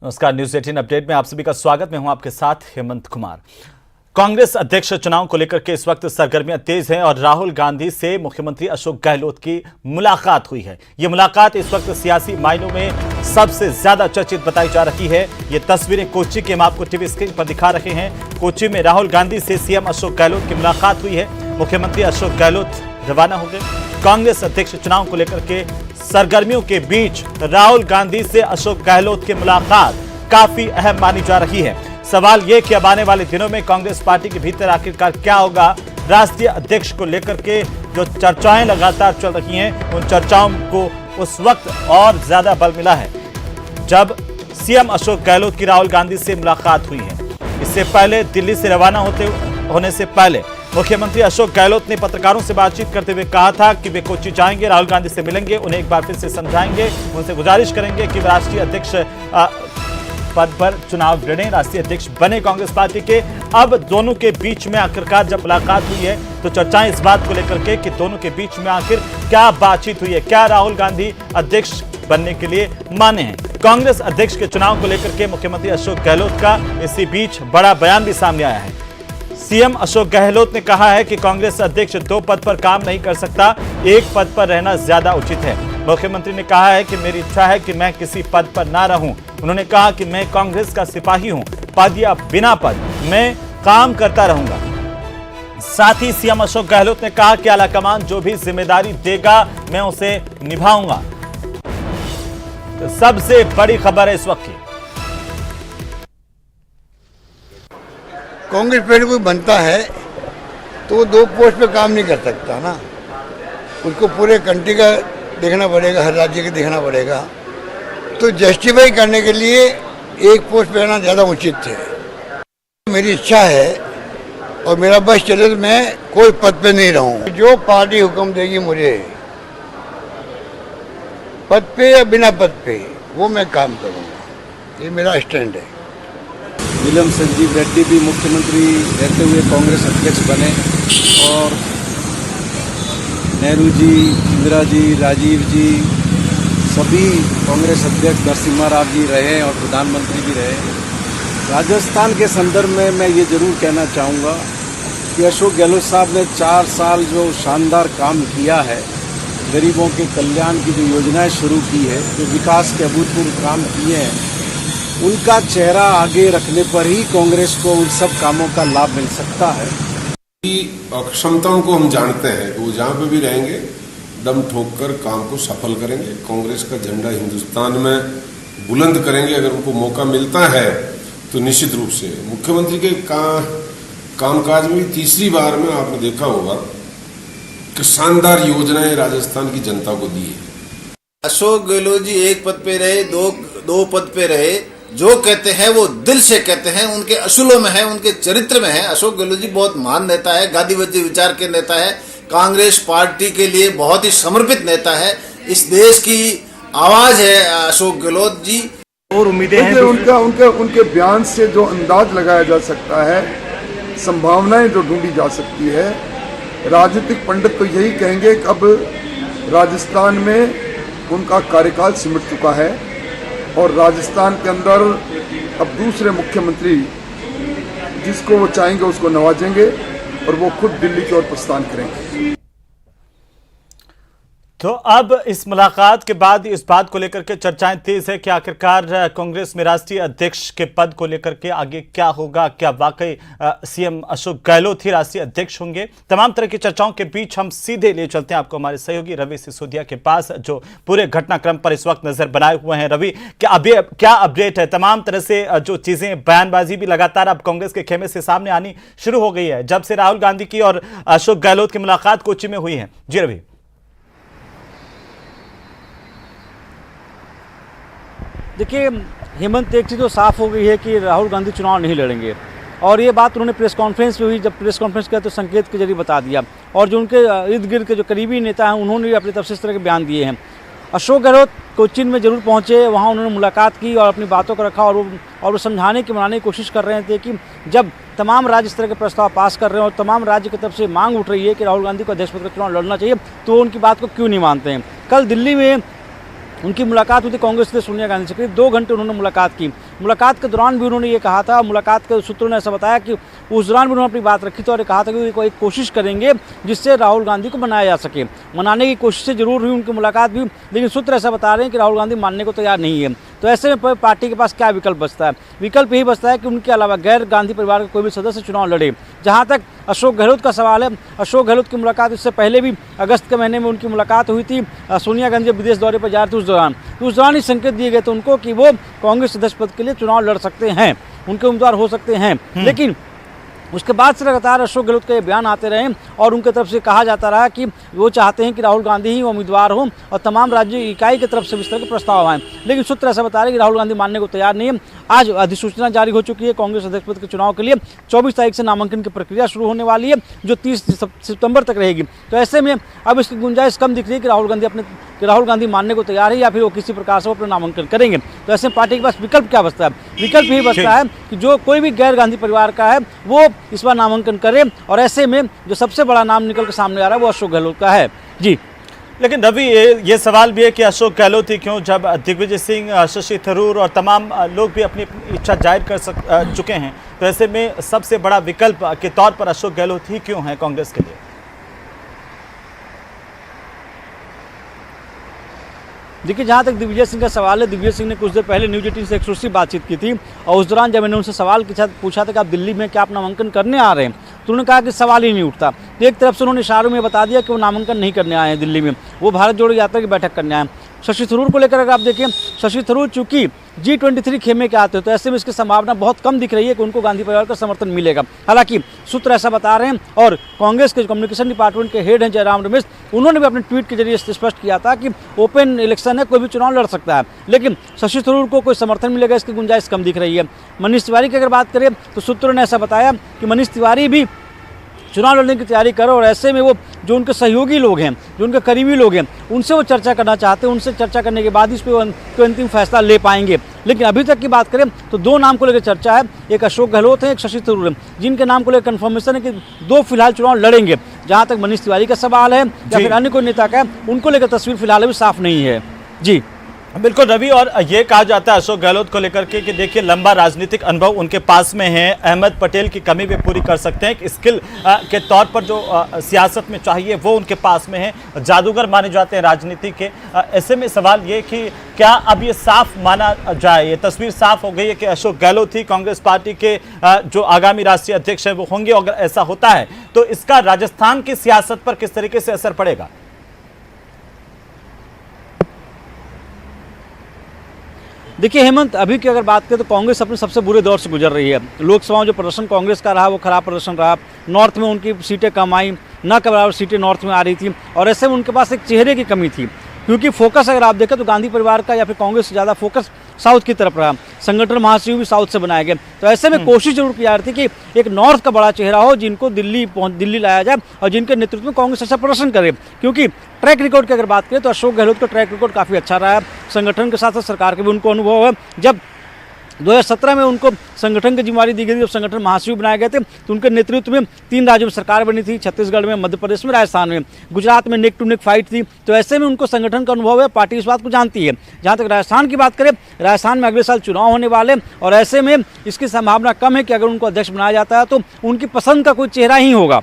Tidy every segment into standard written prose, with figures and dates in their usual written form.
नमस्कार, news 18 update में आप सभी का स्वागत। मैं हूं आपके साथ हेमंत कुमार। कांग्रेस अध्यक्ष चुनाव को लेकर के इस वक्त सरगर्मियां तेज हैं और राहुल गांधी से मुख्यमंत्री अशोक गहलोत की मुलाकात हुई है। ये मुलाकात इस वक्त सियासी मायनों में सबसे ज्यादा चर्चित बताई जा रही है। ये तस्वीरें कोच्चि की हम आपको टीवी स्क्रीन पर दिखा रहे हैं। कोच्चि में राहुल गांधी से सीएम अशोक गहलोत की मुलाकात हुई है। मुख्यमंत्री अशोक गहलोत रवाना हो गए। कांग्रेस अध्यक्ष चुनाव को लेकर के सरगर्मियों के बीच राहुल गांधी से अशोक गहलोत की मुलाकात काफी अहम मानी जा रही है। सवाल यह कि अब आने वाले दिनों में कांग्रेस पार्टी के भीतर आखिरकार क्या होगा। राष्ट्रीय अध्यक्ष को लेकर के जो चर्चाएं लगातार चल रही हैं, उन चर्चाओं को उस वक्त और ज्यादा बल मिला है जब सीएम अशोक गहलोत की राहुल गांधी से मुलाकात हुई है। इससे पहले दिल्ली से रवाना होने से पहले मुख्यमंत्री अशोक गहलोत ने पत्रकारों से बातचीत करते हुए कहा था कि वे कोच्चि जाएंगे, राहुल गांधी से मिलेंगे, उन्हें एक बार फिर से समझाएंगे, उनसे गुजारिश करेंगे कि राष्ट्रीय अध्यक्ष पद पर चुनाव लड़ें, राष्ट्रीय अध्यक्ष बने कांग्रेस पार्टी के। अब दोनों के बीच में आखिरकार जब मुलाकात हुई है तो चर्चाएं इस बात को लेकर के कि दोनों के बीच में आखिर क्या बातचीत हुई है, क्या राहुल गांधी अध्यक्ष बनने के लिए माने हैं। कांग्रेस अध्यक्ष के चुनाव को लेकर के मुख्यमंत्री अशोक गहलोत का इसी बीच बड़ा बयान भी सामने आया है। सीएम अशोक गहलोत ने कहा है कि कांग्रेस अध्यक्ष 2 पद पर काम नहीं कर सकता, 1 पद पर रहना ज्यादा उचित है। मुख्यमंत्री ने कहा है कि मेरी इच्छा है कि मैं किसी पद पर ना रहूं। उन्होंने कहा कि मैं कांग्रेस का सिपाही हूं, पद या बिना पद मैं काम करता रहूंगा। साथ ही सीएम अशोक गहलोत ने कहा कि आलाकमान जो भी जिम्मेदारी देगा मैं उसे निभाऊंगा। तो सबसे बड़ी खबर है इस वक्त की। कांग्रेस पहले कोई बनता है तो वो 2 पोस्ट पे काम नहीं कर सकता ना, उसको पूरे कंट्री का देखना पड़ेगा, हर राज्य का देखना पड़ेगा। तो जस्टिफाई करने के लिए 1 पोस्ट पे रहना ज़्यादा उचित है। मेरी इच्छा है और मेरा बस चले तो मैं कोई पद पे नहीं रहूं। जो पार्टी हुक्म देगी मुझे, पद पे या बिना पद पे, वो मैं काम करूंगा। ये मेरा स्टैंड है। नीलम संजीव रेड्डी भी मुख्यमंत्री रहते हुए कांग्रेस अध्यक्ष बने और नेहरू जी, इंदिरा जी, राजीव जी सभी कांग्रेस अध्यक्ष, नरसिम्हा राव जी रहे और प्रधानमंत्री भी रहे। राजस्थान के संदर्भ में मैं ये जरूर कहना चाहूँगा कि अशोक गहलोत साहब ने 4 साल जो शानदार काम किया है, गरीबों के कल्याण की जो योजनाएं शुरू की है, जो विकास के अभूतपूर्व काम किए हैं, उनका चेहरा आगे रखने पर ही कांग्रेस को उन सब कामों का लाभ मिल सकता है। क्षमताओं को हम जानते हैं, वो जहाँ पे भी रहेंगे दम ठोक कर काम को सफल करेंगे। कांग्रेस का झंडा हिंदुस्तान में बुलंद करेंगे। अगर उनको मौका मिलता है तो निश्चित रूप से मुख्यमंत्री के कामकाज में तीसरी बार में आपने देखा होगा कि शानदार योजनाएं राजस्थान की जनता को दी है। अशोक गहलोत जी 1 पद पे रहे, दो पद पे रहे, जो कहते हैं वो दिल से कहते हैं, उनके असूलों में है, उनके चरित्र में है। अशोक गहलोत जी बहुत महान नेता है, गांधीवादी विचार के नेता है, कांग्रेस पार्टी के लिए बहुत ही समर्पित नेता है। इस देश की आवाज है अशोक गहलोत जी। और उम्मीदें हैं उनके बयान से जो अंदाज लगाया जा सकता है, संभावनाएं जो ढूंढी जा सकती है, राजनीतिक पंडित तो यही कहेंगे कि अब राजस्थान में उनका कार्यकाल सिमट चुका है और राजस्थान के अंदर अब दूसरे मुख्यमंत्री जिसको वो चाहेंगे उसको नवाजेंगे और वो खुद दिल्ली की ओर प्रस्थान करेंगे। तो अब इस मुलाकात के बाद इस बात को लेकर के चर्चाएं तेज है कि आखिरकार कांग्रेस में राष्ट्रीय अध्यक्ष के पद को लेकर के आगे क्या होगा। क्या वाकई सीएम अशोक गहलोत ही राष्ट्रीय अध्यक्ष होंगे। तमाम तरह की चर्चाओं के बीच हम सीधे ले चलते हैं आपको हमारे सहयोगी रवि सिसोदिया के पास, जो पूरे घटनाक्रम पर इस वक्त नजर बनाए हुए हैं। रवि, क्या अपडेट है? तमाम तरह से जो चीजें, बयानबाजी भी लगातार अब कांग्रेस के खेमे से सामने आनी शुरू हो गई है जब से राहुल गांधी की और अशोक गहलोत की मुलाकात कोच्चि में हुई है। जी रवि। देखिए हेमंत, एक चीज़ तो साफ हो गई है कि राहुल गांधी चुनाव नहीं लड़ेंगे और ये बात उन्होंने प्रेस कॉन्फ्रेंस में हुई। जब प्रेस कॉन्फ्रेंस किया तो संकेत के जरिए बता दिया और जो उनके इर्द गिर्द के जो करीबी नेता हैं उन्होंने भी अपनी तरफ से इस तरह के बयान दिए हैं। अशोक गहलोत कोच्चि में जरूर पहुंचे, वहाँ उन्होंने मुलाकात की और अपनी बातों को रखा और वो समझाने की मनाने की कोशिश कर रहे थे कि जब तमाम राज्य इस तरह के प्रस्ताव पास कर रहे हैं और तमाम राज्य की तरफ से मांग उठ रही है कि राहुल गांधी को अध्यक्ष पद का चुनाव लड़ना चाहिए, तो उनकी बात को क्यों नहीं मानते हैं। कल दिल्ली में उनकी मुलाकात हुई थी कांग्रेस के सोनिया गांधी से, करीब 2 घंटे उन्होंने मुलाकात की मुलाकात के दौरान भी उन्होंने ये कहा था, मुलाकात के सूत्रों ने ऐसा बताया कि उस दौरान भी उन्होंने अपनी बात रखी थी और कहा था कि वो एक कोशिश करेंगे जिससे राहुल गांधी को मनाया जा सके। मनाने की कोशिशें जरूर हुई उनकी मुलाकात भी, लेकिन सूत्र ऐसा बता रहे हैं कि राहुल गांधी मानने को तैयार नहीं है। तो ऐसे में पार्टी के पास क्या विकल्प बचता है? विकल्प यही बचता है कि उनके अलावा गैर गांधी परिवार का कोई भी सदस्य चुनाव लड़े। जहां तक अशोक गहलोत का सवाल है, अशोक गहलोत की मुलाकात इससे पहले भी अगस्त के महीने में उनकी मुलाकात हुई थी सोनिया गांधी विदेश दौरे पर जा रहे थे। उस दौरान ही संकेत दिए गए थे उनको कि वो कांग्रेस अध्यक्ष पद के लिए चुनाव लड़ सकते हैं, उनके उम्मीदवार हो सकते हैं। लेकिन उसके बाद से लगातार अशोक गहलोत के बयान आते रहे और उनकी तरफ से कहा जाता रहा कि वो चाहते हैं कि राहुल गांधी ही उम्मीदवार हों और तमाम राज्य इकाई की तरफ से इस तरह के प्रस्ताव आए। लेकिन सूत्र ऐसा बता रहे हैं कि राहुल गांधी मानने को तैयार नहीं है। आज अधिसूचना जारी हो चुकी है कांग्रेस अध्यक्ष पद के चुनाव के लिए। 24 तारीख से नामांकन की प्रक्रिया शुरू होने वाली है जो 30 सितंबर तक रहेगी। तो ऐसे में अब इसकी गुंजाइश कम दिख रही है कि राहुल गांधी मानने को तैयार है या फिर वो किसी प्रकार से वो अपना नामांकन करेंगे। तो ऐसे में पार्टी के पास विकल्प क्या बचता है? विकल्प यही बचता है कि जो कोई भी गैर गांधी परिवार का है वो इस बार नामांकन करे, और ऐसे में जो सबसे बड़ा नाम निकल के सामने आ रहा है वो अशोक गहलोत का है। जी, लेकिन रवि, ये सवाल भी है कि अशोक गहलोत ही क्यों, जब दिग्विजय सिंह, शशि थरूर और तमाम लोग भी अपनी इच्छा जाहिर कर चुके हैं, तो ऐसे में सबसे बड़ा विकल्प के तौर पर अशोक गहलोत ही क्यों है कांग्रेस के लिए? देखिए, जहाँ तक दिग्विजय सिंह का सवाल है, दिग्विजय सिंह ने कुछ देर पहले न्यूज 18 से एक्सक्लूसिव बातचीत की थी और उस दौरान जब मैंने उनसे सवाल पूछा था कि आप दिल्ली में क्या आप नामांकन करने आ रहे हैं, तो उन्होंने कहा कि सवाल ही नहीं उठता। तो एक तरफ से उन्होंने इशारों में बता दिया कि वो नामांकन नहीं करने आए हैं दिल्ली में, वो भारत जोड़ो यात्रा की बैठक करने आए हैं। शशि थरूर को लेकर अगर आप देखें, शशि थरूर चूंकि G23 खेमे के आते हैं, तो ऐसे में इसकी संभावना बहुत कम दिख रही है कि उनको गांधी परिवार का समर्थन मिलेगा। हालांकि सूत्र ऐसा बता रहे हैं और कांग्रेस के कम्युनिकेशन डिपार्टमेंट के हेड हैं जयराम रमेश, उन्होंने भी अपने ट्वीट के जरिए स्पष्ट किया था कि ओपन इलेक्शन है, कोई भी चुनाव लड़ सकता है, लेकिन शशि थरूर को कोई समर्थन मिलेगा इसकी गुंजाइश कम दिख रही है। मनीष तिवारी की अगर बात करें तो सूत्रों ने ऐसा बताया कि मनीष तिवारी भी चुनाव लड़ने की तैयारी करो और ऐसे में वो जो उनके सहयोगी लोग हैं, जो उनके करीबी लोग हैं, उनसे वो चर्चा करना चाहते हैं। उनसे चर्चा करने के बाद इस पर अंतिम फैसला ले पाएंगे। लेकिन अभी तक की बात करें तो दो नाम को लेकर चर्चा है, एक अशोक गहलोत है, एक शशि थरूर है, जिनके नाम को लेकर कन्फर्मेशन है कि दो फिलहाल चुनाव लड़ेंगे। जहाँ तक मनीष तिवारी का सवाल है या फिर अन्य कोई नेता का है, उनको लेकर तस्वीर फिलहाल अभी साफ नहीं है। जी बिल्कुल रवि, और ये कहा जाता है अशोक गहलोत को लेकर के कि देखिए लंबा राजनीतिक अनुभव उनके पास में है, अहमद पटेल की कमी भी पूरी कर सकते हैं, स्किल के तौर पर जो सियासत में चाहिए वो उनके पास में है, जादूगर माने जाते हैं राजनीति के। ऐसे में सवाल ये कि क्या अब ये साफ माना जाए, ये तस्वीर साफ हो गई है कि अशोक गहलोत ही कांग्रेस पार्टी के जो आगामी राष्ट्रीय अध्यक्ष है वो होंगे? अगर ऐसा होता है तो इसका राजस्थान की सियासत पर किस तरीके से असर पड़ेगा? देखिए हेमंत, अभी की अगर बात करें तो कांग्रेस अपने सबसे बुरे दौर से गुजर रही है। लोकसभा में जो प्रदर्शन कांग्रेस का रहा वो खराब प्रदर्शन रहा। नॉर्थ में उनकी सीटें कम आई, न के बराबर सीटें नॉर्थ में आ रही थी, और ऐसे में उनके पास एक चेहरे की कमी थी, क्योंकि फोकस अगर आप देखें तो गांधी परिवार का या फिर कांग्रेस से ज़्यादा फोकस साउथ की तरफ रहा। संगठन महासचिव भी साउथ से बनाए गए। तो ऐसे में कोशिश जरूर की जा रही थी कि एक नॉर्थ का बड़ा चेहरा हो जिनको दिल्ली लाया जाए और जिनके नेतृत्व में कांग्रेस अच्छा प्रदर्शन करे। क्योंकि ट्रैक रिकॉर्ड की अगर बात करें तो अशोक गहलोत का ट्रैक रिकॉर्ड काफ़ी अच्छा रहा है। संगठन के साथ साथ सरकार के भी उनको अनुभव है। जब 2017 में उनको संगठन की जिम्मेदारी दी गई थी, जब संगठन महासचिव बनाए गए थे, तो उनके नेतृत्व में 3 राज्यों में सरकार बनी थी, छत्तीसगढ़ में, मध्य प्रदेश में, राजस्थान में। गुजरात में नेक टू नेक फाइट थी। तो ऐसे में उनको संगठन का अनुभव है, पार्टी इस बात को जानती है। जहाँ तक राजस्थान की बात करें, राजस्थान में अगले साल चुनाव होने वाले, और ऐसे में इसकी संभावना कम है कि अगर उनको अध्यक्ष बनाया जाता है तो उनकी पसंद का कोई चेहरा ही होगा,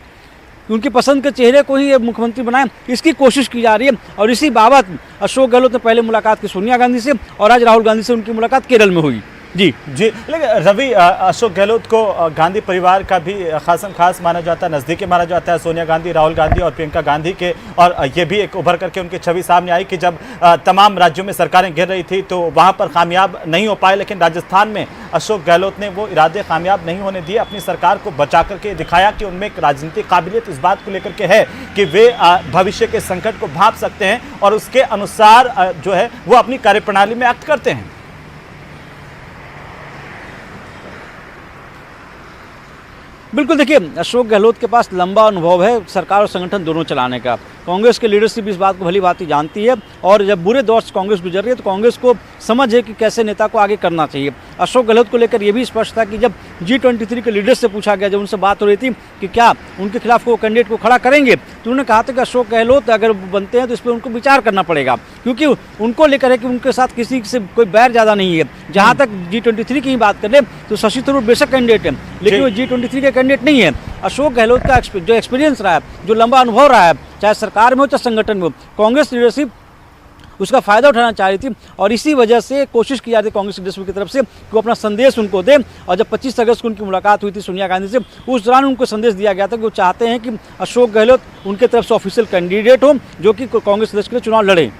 उनकी पसंद के चेहरे को ही मुख्यमंत्री बनाए, इसकी कोशिश की जा रही है। और इसी बाबत अशोक गहलोत ने पहले मुलाकात की सोनिया गांधी से, और आज राहुल गांधी से उनकी मुलाकात केरल में हुई। जी, लेकिन रवि, अशोक गहलोत को गांधी परिवार का भी खास माना जाता है, नज़दीकी माना जाता है, सोनिया गांधी, राहुल गांधी और प्रियंका गांधी के। और ये भी एक उभर करके उनकी छवि सामने आई कि जब तमाम राज्यों में सरकारें गिर रही थी तो वहाँ पर कामयाब नहीं हो पाए, लेकिन राजस्थान में अशोक गहलोत ने वो इरादे कामयाब नहीं होने दिए, अपनी सरकार को बचा करके दिखाया कि उनमें एक राजनीतिक काबिलियत इस बात को लेकर के है कि वे भविष्य के संकट को भांप सकते हैं और उसके अनुसार जो है वो अपनी कार्यप्रणाली में एक्ट करते हैं। बिल्कुल, देखिए अशोक गहलोत के पास लंबा अनुभव है सरकार और संगठन दोनों चलाने का। कांग्रेस के लीडरशिप इस बात को भली भांति जानती है, और जब बुरे दौर से कांग्रेस गुजर रही है तो कांग्रेस को समझ है कि कैसे नेता को आगे करना चाहिए। अशोक गहलोत को लेकर यह भी स्पष्ट था कि जब G23 के लीडर्स से पूछा गया, जब उनसे बात हो रही थी कि क्या उनके खिलाफ को कैंडिडेट को खड़ा करेंगे, तो उन्होंने कहा था कि अशोक गहलोत अगर बनते हैं तो इस पर उनको विचार करना पड़ेगा, क्योंकि उनको लेकर है कि उनके साथ किसी से कोई बैर ज़्यादा नहीं है। जहाँ तक G23 की ही बात करें तो शशि थरूर बेशक कैंडिडेट है, लेकिन वो G23 के कैंडिडेट नहीं है। अशोक गहलोत का जो एक्सपीरियंस रहा है, जो लंबा अनुभव रहा है, चाहे सरकार में हो चाहे संगठन में हो, कांग्रेस लीडरशिप उसका फ़ायदा उठाना चाह रही थी और इसी वजह से कोशिश की जाती कांग्रेस लीडरशिप की तरफ से कि वो अपना संदेश उनको दे। और जब 25 अगस्त को उनकी मुलाकात हुई थी सोनिया गांधी से, उस दौरान उनको संदेश दिया गया था कि वो चाहते हैं कि अशोक गहलोत उनके तरफ से ऑफिशियल कैंडिडेट हो जो कि कांग्रेस लीडरशिप के लिए चुनाव लड़े।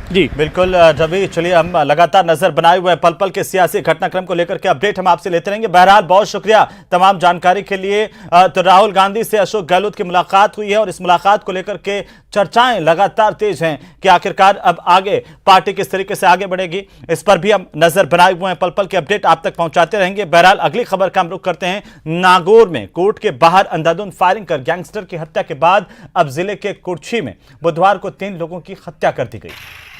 जी बिल्कुल रवि, चलिए हम लगातार नजर बनाए हुए हैं पल पल के सियासी घटनाक्रम को लेकर के अपडेट हम आपसे लेते रहेंगे। बहरहाल बहुत शुक्रिया तमाम जानकारी के लिए। तो राहुल गांधी से अशोक गहलोत की मुलाकात हुई है और इस मुलाकात को लेकर के चर्चाएं लगातार तेज हैं कि आखिरकार अब आगे पार्टी किस तरीके से आगे बढ़ेगी, इस पर भी हम नजर बनाए हुए हैं। पल पल के अपडेट आप तक पहुंचाते रहेंगे। बहरहाल अगली खबर का हम रुख करते हैं। नागौर में कोर्ट के बाहर अंधाधुंध फायरिंग कर गैंगस्टर की हत्या के बाद अब जिले के कुर्ची में बुधवार को 3 लोगों की हत्या कर दी गई।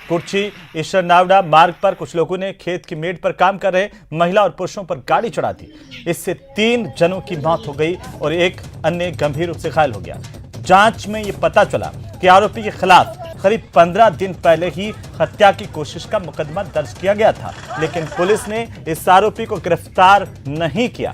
कुर्ची ईश्वर नावड़ा मार्ग पर कुछ लोगों ने खेत की मेड़ पर काम कर रहे महिला और पुरुषों पर गाड़ी चढ़ा दी। इससे 3 जनों की मौत हो गई और एक अन्य गंभीर रूप से घायल हो गया। जांच में यह पता चला कि आरोपी के खिलाफ करीब 15 दिन पहले ही हत्या की कोशिश का मुकदमा दर्ज किया गया था, लेकिन पुलिस ने इस आरोपी को गिरफ्तार नहीं किया।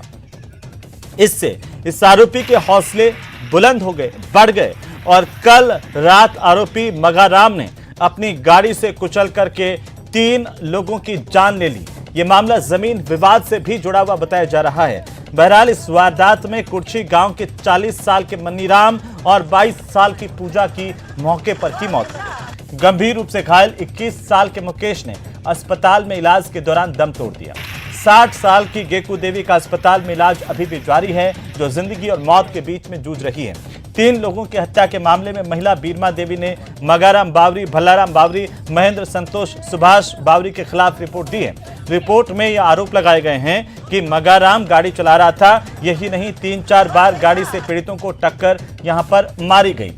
इससे इस आरोपी के हौसले बुलंद हो गए, बढ़ गए और कल रात आरोपी मगाराम ने अपनी गाड़ी से कुचल करके 3 लोगों की जान ले ली। ये मामला जमीन विवाद से भी जुड़ा हुआ बताया जा रहा है। बहरहाल इस वारदात में कुर्ची गांव के 40 साल के मनीराम और 22 साल की पूजा की मौके पर ही मौत हो गई। गंभीर रूप से घायल 21 साल के मुकेश ने अस्पताल में इलाज के दौरान दम तोड़ दिया। 60 साल की गेकू देवी का अस्पताल में इलाज अभी भी जारी है, जो जिंदगी और मौत के बीच में जूझ रही है। 3 लोगों की हत्या के मामले में महिला बीरमा देवी ने मगाराम बावरी, भल्लाराम बावरी, महेंद्र संतोष, सुभाष बावरी के खिलाफ रिपोर्ट दी है। रिपोर्ट में यह आरोप लगाए गए हैं कि मगाराम गाड़ी चला रहा था। यही नहीं, 3-4 बार गाड़ी से पीड़ितों को टक्कर यहां पर मारी गई।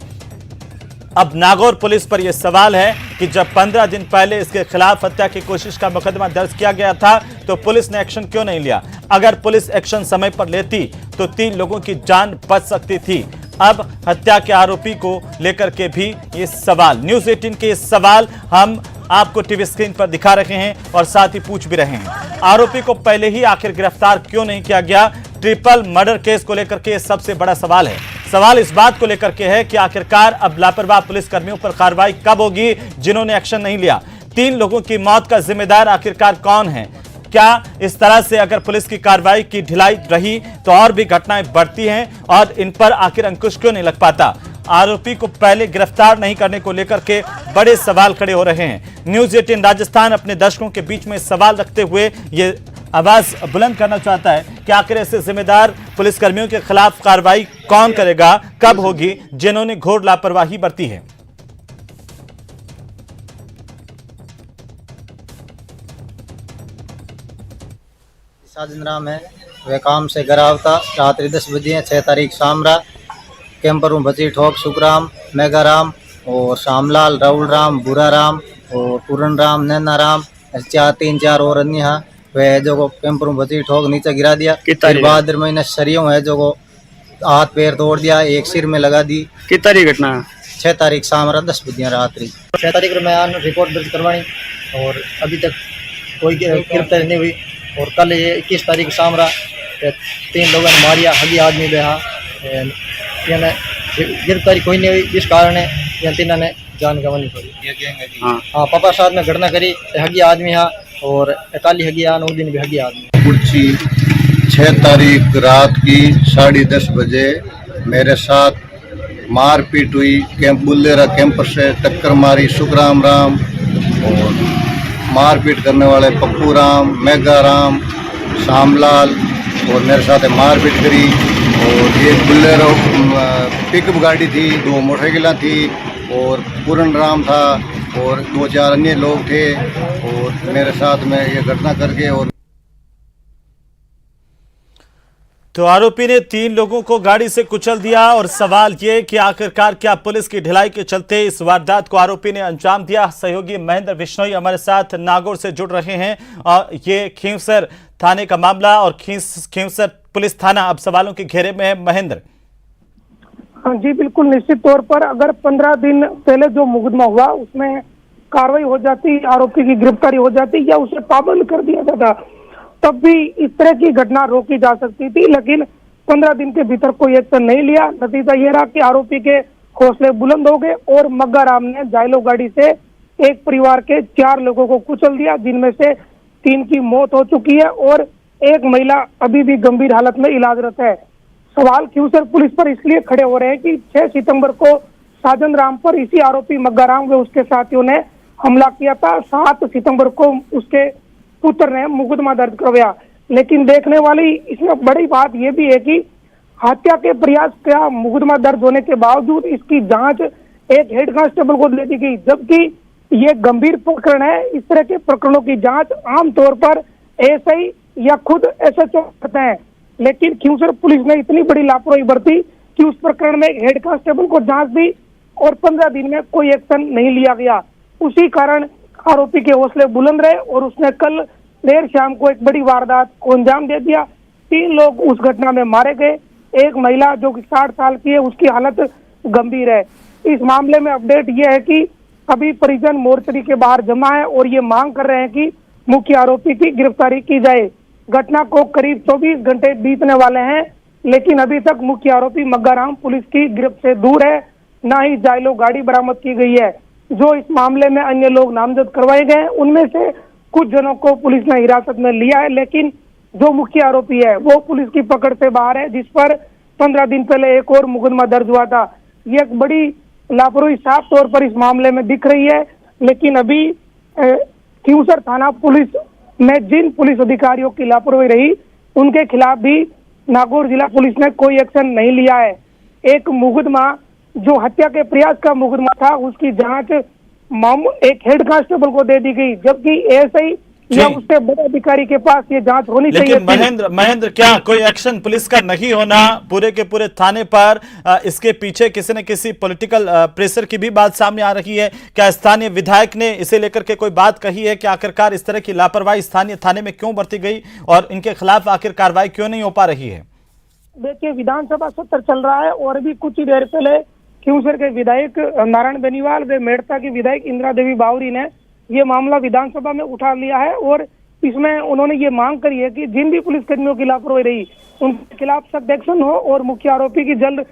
अब नागौर पुलिस पर यह सवाल है कि जब 15 दिन पहले इसके खिलाफ हत्या की कोशिश का मुकदमा दर्ज किया गया था तो पुलिस ने एक्शन क्यों नहीं लिया? अगर पुलिस एक्शन समय पर लेती तो 3 लोगों की जान बच सकती थी। अब हत्या के आरोपी को लेकर के भी ये सवाल, न्यूज़ 18 के सवाल हम आपको टीवी स्क्रीन पर दिखा रहे हैं और साथ ही पूछ भी रहे हैं। आरोपी को पहले ही आखिर गिरफ्तार क्यों नहीं किया गया? ट्रिपल मर्डर केस को लेकर के सबसे बड़ा सवाल है। सवाल इस बात को लेकर के है कि आखिरकार अब लापरवाह पुलिसकर्मियों पर कार्रवाई कब होगी जिन्होंने एक्शन नहीं लिया? 3 लोगों की मौत का जिम्मेदार आखिरकार कौन है? क्या इस तरह से अगर पुलिस की कार्रवाई की ढिलाई रही तो और भी घटनाएं बढ़ती हैं और इन पर आखिर अंकुश क्यों नहीं लग पाता? आरोपी को पहले गिरफ्तार नहीं करने को लेकर के बड़े सवाल खड़े हो रहे हैं। न्यूज़ 18 राजस्थान अपने दर्शकों के बीच में सवाल रखते हुए ये आवाज बुलंद करना चाहता है कि आखिर ऐसे जिम्मेदार पुलिसकर्मियों के खिलाफ कार्रवाई कौन करेगा, कब होगी, जिन्होंने घोर लापरवाही बरती है। साजन राम है, वह काम से घर आवता। रात्रि 10 बजे 6 तारीख शामरा कैंपर में बची ठोक सुखराम, मेघाराम और श्यामलाल, राहुल राम, बुरा राम और पूरन राम, नैना राम, 3-4 और अन्य वह जो कैंपर में बची ठोक नीचे गिरा दिया। फिर बहादुर महीने शरीयों है जो हाथ पैर तोड़ दिया, एक सिर में लगा दी। किस तारीख घटना? 6 तारीख शामरा 10 बजे रात्रि। 6 तारीख को मैं रिपोर्ट दर्ज करवाई और अभी तक कोई गिरफ्तारी नहीं हुई। और कल ये 21 तारीख शामरा 3 लोगों ने मारिया, हगी आदमी बेहा गिरफ्तारी कोई नहीं हुई, जिस कारण ये 3 ने जान गंवानी पड़ी। हाँ, पापा साथ में घटना करी, हगी आदमी हाँ और 41 हगी आन, उस दिन भी हगी आदमी। कुर्ची 6 तारीख रात की 10:30 बजे मेरे साथ मारपीट हुई। कैंप बुल्लेरा कैंपर से टक्कर मारी सुखराम राम और मारपीट करने वाले पप्पू राम, मेघा राम, श्यामलाल और मेरे साथ मारपीट करी। और एक बुल्लेरो पिकअप गाड़ी थी, 2 मोटरसाइकिलें थी और पूरन राम था और 2-4 अन्य लोग थे और मेरे साथ में ये घटना करके। और तो आरोपी ने 3 लोगों को गाड़ी से कुचल दिया और सवाल ये कि आखिरकार क्या पुलिस की ढिलाई के चलते इस वारदात को आरोपी ने अंजाम दिया? सहयोगी महेंद्र बिश्नोई हमारे साथ नागौर से जुड़ रहे हैं और ये खींवसर थाने का मामला और खींवसर पुलिस थाना अब सवालों के घेरे में है। महेंद्र। हाँ जी बिल्कुल, निश्चित तौर पर अगर 15 दिन पहले जो मुकदमा हुआ उसमें कार्रवाई हो जाती, आरोपी की गिरफ्तारी हो जाती या उसे पाबंद कर दिया जाता, तब भी इस तरह की घटना रोकी जा सकती थी। लेकिन 15 दिन के भीतर कोई एक्शन नहीं लिया। नतीजा ये रहा कि आरोपी के हौसले बुलंद हो गए और मग्गाराम ने जायलो गाड़ी से एक परिवार के 4 लोगों को कुचल दिया, जिनमें से 3 की मौत हो चुकी है और एक महिला अभी भी गंभीर हालत में इलाजरत है। सवाल खींवसर पुलिस पर इसलिए खड़े हो रहे हैं कि 6 सितंबर को साजन राम पर इसी आरोपी मग्गाराम व उसके साथियों ने हमला किया था। 7 सितंबर को उसके पुत्र ने मुकदमा दर्ज करवाया। लेकिन देखने वाली इसमें बड़ी बात यह भी है कि हत्या के प्रयास का मुकदमा दर्ज होने के बावजूद इसकी जांच एक हेड कांस्टेबल को दे दी गई, जबकि ये गंभीर प्रकरण है। इस तरह के प्रकरणों की जांच आमतौर पर एसआई या खुद एसएचओ करते हैं, लेकिन खींवसर पुलिस ने इतनी बड़ी लापरवाही बरती कि उस प्रकरण में हेड कांस्टेबल को जांच दी और 15 दिन में कोई एक्शन नहीं लिया गया। उसी कारण आरोपी के हौसले बुलंद रहे और उसने कल देर शाम को एक बड़ी वारदात को अंजाम दे दिया। 3 लोग उस घटना में मारे गए। एक महिला जो कि 60 साल की है, उसकी हालत गंभीर है। इस मामले में अपडेट यह है कि अभी परिजन मोर्चरी के बाहर जमा है और ये मांग कर रहे हैं कि मुख्य आरोपी की गिरफ्तारी की जाए। घटना को करीब 24 घंटे बीतने वाले हैं, लेकिन अभी तक मुख्य आरोपी मग्गाराम पुलिस की गिरफ्त से दूर है, न ही जायलो गाड़ी बरामद की गई है। जो इस मामले में अन्य लोग नामजद करवाए गए हैं, उनमें से कुछ जनों को पुलिस ने हिरासत में लिया है, लेकिन जो मुख्य आरोपी है वो पुलिस की पकड़ से बाहर है, जिस पर 15 दिन पहले एक और मुकदमा दर्ज हुआ था। ये एक बड़ी लापरवाही साफ तौर पर इस मामले में दिख रही है। लेकिन अभी खींवसर थाना पुलिस में जिन पुलिस अधिकारियों की लापरवाही रही, उनके खिलाफ भी नागौर जिला पुलिस ने कोई एक्शन नहीं लिया है। एक मुकदमा जो हत्या के प्रयास का मुकदमा था, उसकी जांच एक हेड कांस्टेबल को दे दी गई, जबकि एएसआई या उससे बड़े अधिकारी के पास ये जांच होनी चाहिए। लेकिन महेंद्र क्या कोई एक्शन पुलिस का नहीं होना पूरे के पूरे थाने पर, इसके पीछे किसी न किसी पॉलिटिकल प्रेशर की भी बात सामने आ रही है? क्या स्थानीय विधायक ने इसे लेकर के कोई बात कही है कि आखिरकार इस तरह की लापरवाही स्थानीय थाने में क्यों बरती गई और इनके खिलाफ आखिर कार्रवाई क्यों नहीं हो पा रही है? देखिए, विधानसभा सत्र चल रहा है और अभी कुछ ही देर पहले खींवसर के विधायक नारायण बेनीवाल व मेड़ता की विधायक इंदिरा देवी बावरी ने ये मामला विधानसभा में उठा लिया है और इसमें उन्होंने ये मांग करी है कि जिन भी पुलिसकर्मियों की लापरवाही रही उनके खिलाफ सख्त एक्शन हो और मुख्य आरोपी की जल्द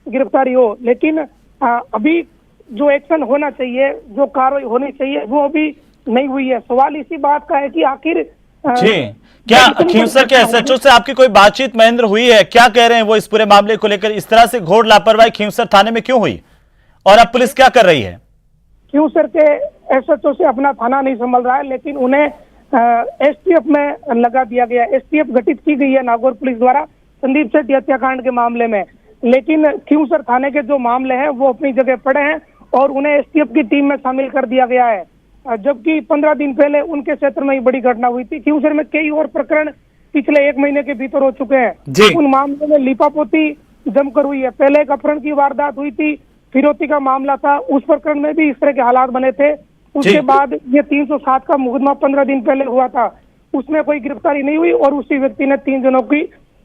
गिरफ्तारी हो। लेकिन अभी जो एक्शन होना चाहिए, जो कार्रवाई होनी चाहिए, वो अभी नहीं हुई है। सवाल इसी बात का है कि आखिर जी क्या खींवसर के एसएचओ से आपकी कोई बातचीत महेंद्र हुई है? क्या कह रहे हैं वो इस पूरे मामले को लेकर? इस तरह से घोर लापरवाही खींवसर थाने में क्यों हुई और अब पुलिस क्या कर रही है? खींवसर के एसएचओ से अपना थाना नहीं संभल रहा है, लेकिन उन्हें एसटीएफ में लगा दिया गया। एसटीएफ गठित की गई है नागौर पुलिस द्वारा संदीप सेठी हत्याकांड के मामले में, लेकिन खींवसर थाने के जो मामले हैं वो अपनी जगह पड़े हैं और उन्हें एसटीएफ की टीम में शामिल कर दिया गया है। जबकि 15 दिन पहले उनके क्षेत्र में ही बड़ी घटना हुई थी। खींवसर में कई और प्रकरण पिछले 1 महीने के भीतर हो चुके हैं। उन मामलों में लिपापोती जमकर हुई है। पहले एक अपहरण की वारदात हुई थी, फिरौती का मामला था, उस प्रकरण में भी इस तरह के हालात बने थे। उसके बाद ये 307 का मुकदमा 15 दिन पहले हुआ था, उसमें कोई गिरफ्तारी नहीं हुई और उसी व्यक्ति ने 3 जनों की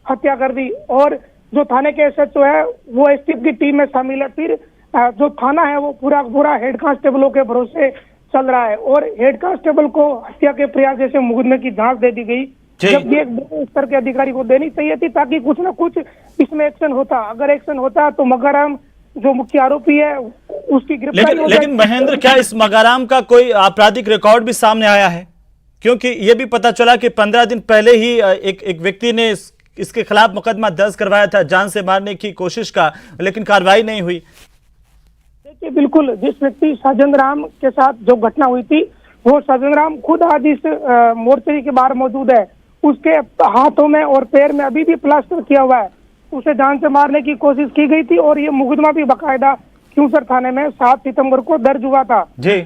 हत्या कर दी। और जो थाने के एसएचओ है वो एसटीएफ की टीम में शामिल है। फिर जो थाना है वो पूरा हेड कांस्टेबलों के भरोसे चल रहा है और हेड कांस्टेबल को हत्या के प्रयास जैसे मुकदमे की जांच दे दी गई, जब ये एक बड़े स्तर के अधिकारी को देनी चाहिए थी ताकि कुछ न कुछ इसमें एक्शन होता। अगर एक्शन होता तो मग्गाराम जो मुख्य आरोपी है उसकी गिरफ्तारी। लेकिन महेंद्र, क्या इस मग्गाराम का कोई आपराधिक रिकॉर्ड भी सामने आया है? क्योंकि ये भी पता चला कि 15 दिन पहले ही एक व्यक्ति ने इसके खिलाफ मुकदमा दर्ज करवाया था जान से मारने की कोशिश का, लेकिन कार्रवाई नहीं हुई। देखिए, बिल्कुल जिस व्यक्ति साजन राम के साथ जो घटना हुई थी वो साजन राम खुद आज इस मोर्चरी के बाहर मौजूद है। उसके हाथों में और पैर में अभी भी प्लास्टर किया हुआ है। उसे जान से मारने की कोशिश की गई थी और ये मुकदमा भी बाकायदा खींवसर थाने में 7 सितंबर को दर्ज हुआ था।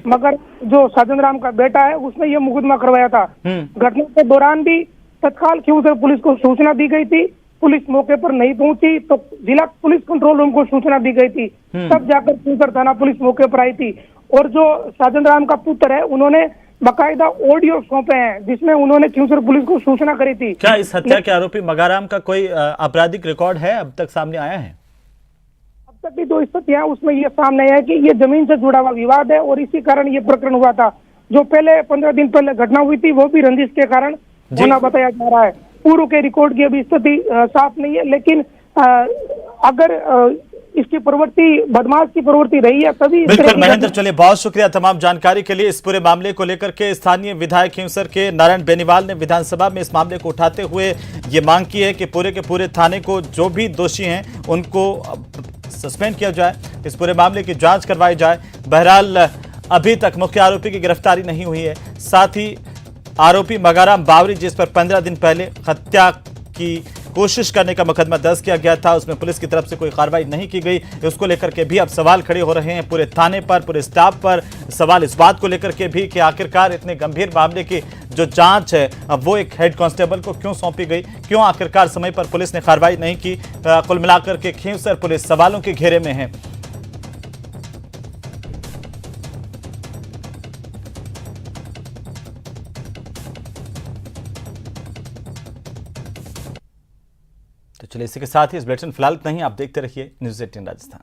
मगर जो साजन राम का बेटा है उसने ये मुकदमा करवाया था। घटना के दौरान भी तत्काल खींवसर पुलिस को सूचना दी गई थी। पुलिस मौके पर नहीं पहुंची तो जिला पुलिस कंट्रोल रूम को सूचना दी गई थी, तब जाकर खींवसर थाना पुलिस मौके पर आई थी। और जो साजन राम का पुत्र है उन्होंने बाकायदा ऑडियो सौंपे हैं जिसमें उन्होंने खींवसर पुलिस को सूचना करी थी। क्या इस हत्या के आरोपी मग्गाराम का कोई आपराधिक रिकॉर्ड है अब तक सामने आया है? अब तक की जो स्थिति है उसमें ये सामने है कि ये जमीन से जुड़ा हुआ विवाद है और इसी कारण ये प्रकरण हुआ था। जो पहले 15 दिन पहले घटना हुई थी वो भी रंजिश के कारण होना बताया जा रहा है। पूर्व के रिकॉर्ड की अभी स्थिति साफ नहीं है, लेकिन अगर इसकी प्रवृत्ति बदमाश की प्रवृत्ति रही है तभी बिल्कुल महेंद्र, चलिए बहुत शुक्रिया तमाम जानकारी के लिए। इस पूरे मामले को लेकर के स्थानीय विधायक खींवसर के नारायण बेनीवाल ने विधानसभा में इस मामले को उठाते हुए ये मांग की है कि पूरे के पूरे थाने को जो भी दोषी हैं उनको सस्पेंड किया जाए, इस पूरे मामले की जांच करवाई जाए। बहरहाल अभी तक मुख्य आरोपी की गिरफ्तारी नहीं हुई है। साथ ही आरोपी मगाराम बावरी, जिस पर 15 दिन पहले हत्या की कोशिश करने का मुकदमा दर्ज किया गया था, उसमें पुलिस की तरफ से कोई कार्रवाई नहीं की गई। उसको लेकर के भी अब सवाल खड़े हो रहे हैं पूरे थाने पर, पूरे स्टाफ पर। सवाल इस बात को लेकर के भी कि आखिरकार इतने गंभीर मामले की जो जांच है अब वो एक हेड कांस्टेबल को क्यों सौंपी गई, क्यों आखिरकार समय पर पुलिस ने कार्रवाई नहीं की। कुल मिलाकर के खींवसर पुलिस सवालों के घेरे में है। तो चलिए इसी के साथ ही इस बुलेटिन फिलहाल इतना ही। आप देखते रहिए न्यूज़ 18 राजस्थान।